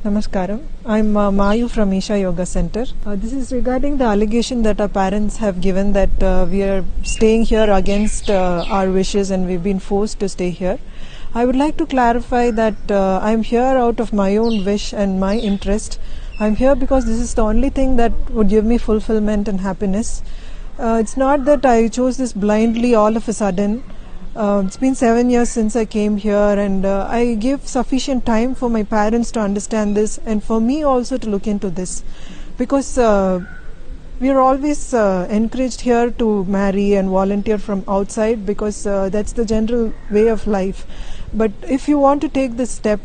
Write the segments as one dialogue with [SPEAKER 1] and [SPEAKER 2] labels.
[SPEAKER 1] Namaskaram. I'm Mayu from Isha Yoga Center. This is regarding the allegation that our parents have given that we are staying here against our wishes and we've been forced to stay here. I would like to clarify that I'm here out of my own wish and my interest. I'm here because this is the only thing that would give me fulfillment and happiness. It's not that I chose this blindly all of a sudden. It's been 7 years since I came here, and I give sufficient time for my parents to understand this and for me also to look into this, because we are always encouraged here to marry and volunteer from outside because that's the general way of life. But if you want to take this step,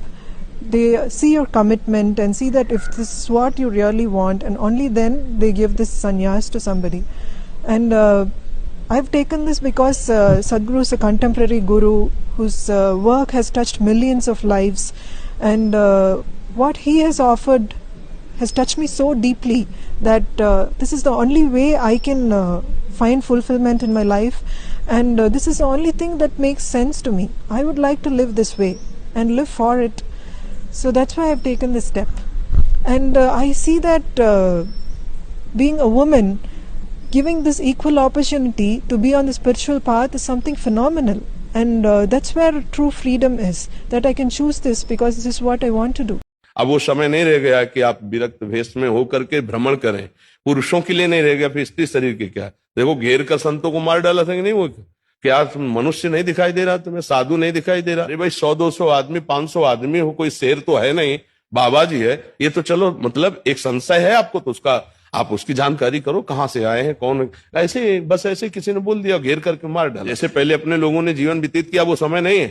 [SPEAKER 1] they see your commitment and see that if this is what you really want, and only then they give this sannyas to somebody. And I've taken this because Sadhguru is a contemporary guru whose work has touched millions of lives, and what he has offered has touched me so deeply that this is the only way I can find fulfillment in my life, and this is the only thing that makes sense to me. I would like to live this way and live for it. So that's why I've taken this step. And I see that being a woman, giving this equal opportunity to be on the spiritual path is something phenomenal, and that's where true freedom is, that I can choose this because this is what I want to do.
[SPEAKER 2] अब वो समय नहीं रह गया कि आप विरक्त भेष में होकर के भ्रमण करें, पुरुषों के लिए नहीं रह गया, फिर स्त्री शरीर के क्या। देखो घेर कर संतों को मार डाला था कि नहीं, वो क्या मनुष्य नहीं दिखाई दे रहा तुम्हें, साधु नहीं दिखाई दे रहा? अरे भाई 100-200 आदमी 500 आदमी हो, कोई शेर तो है नहीं, बाबा जी है, ये तो चलो मतलब एक संशय है आपको, तो उसका आप उसकी जानकारी करो, कहां से आए हैं, कौन, ऐसे बस ऐसे किसी ने बोल दिया, घेर करके मार डाला। जैसे पहले अपने लोगों ने जीवन व्यतीत किया, वो समय नहीं है,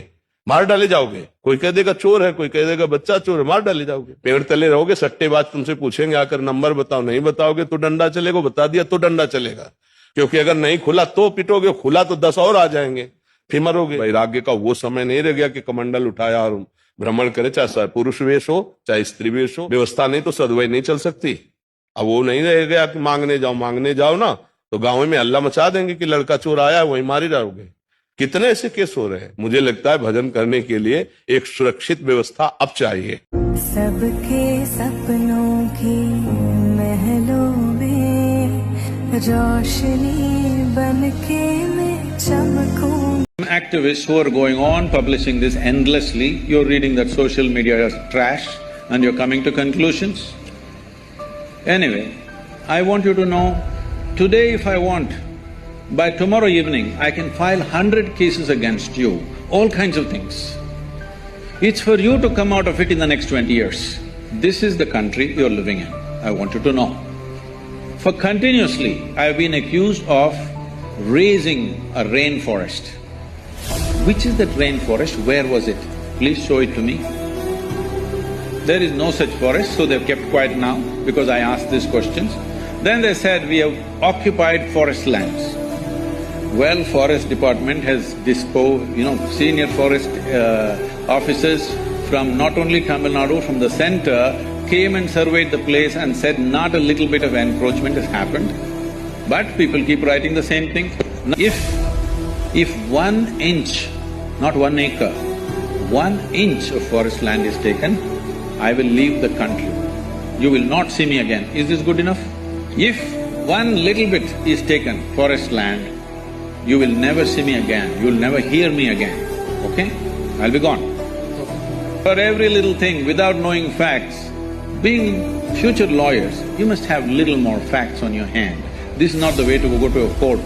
[SPEAKER 2] मार डाले जाओगे। कोई कह देगा चोर है, कोई कह देगा बच्चा चोर है, मार डाले जाओगे। पेड़ तले रहोगे, सट्टेबाज तुमसे पूछेंगे आकर नंबर बताओ, नहीं बताओगे तो डंडा चलेगा, बता दिया तो डंडा चलेगा, क्योंकि अगर नहीं खुला तो पिटोगे, खुला तो 10 और आ जाएंगे, फिर मरोगे। वैराग्य का वो समय नहीं रह गया कि कमंडल उठाया और भ्रमण करे, चाहे पुरुष वेश हो चाहे स्त्री वेश हो, व्यवस्था नहीं तो सदवई नहीं चल सकती। अब वो नहीं रह गया कि मांगने जाओ ना तो गांव में हल्ला मचा देंगे कि लड़का चोर आया, वहीं मारी जाओगे। कितने ऐसे केस हो रहे हैं। मुझे लगता है भजन करने के लिए एक सुरक्षित व्यवस्था अब चाहिए।
[SPEAKER 3] सबके सपनों की महलों में रोशनी बनके मैं चमकूं।
[SPEAKER 4] Activists who are going on publishing this endlessly, you're reading that social media is trash and you're coming to conclusions. Anyway, I want you to know, today if I want, by tomorrow evening, I can file 100 cases against you, all kinds of things. It's for you to come out of it in the next 20 years. This is the country you're living in, I want you to know. For continuously, I've been accused of raising a rainforest. Which is that rainforest? Where was it? Please show it to me. There is no such forest, so they've kept quiet now because I asked these questions. Then they said, we have occupied forest lands. Well, forest department has disposed, senior forest officers from not only Tamil Nadu, from the center, came and surveyed the place and said not a little bit of encroachment has happened. But people keep writing the same thing. If 1 inch, not 1 acre, 1 inch of forest land is taken, I will leave the country. You will not see me again. Is this good enough? If 1 little bit is taken, forest land, you will never see me again, you will never hear me again, okay? I'll be gone. For every little thing, without knowing facts, being future lawyers, you must have little more facts on your hand. This is not the way to go to a court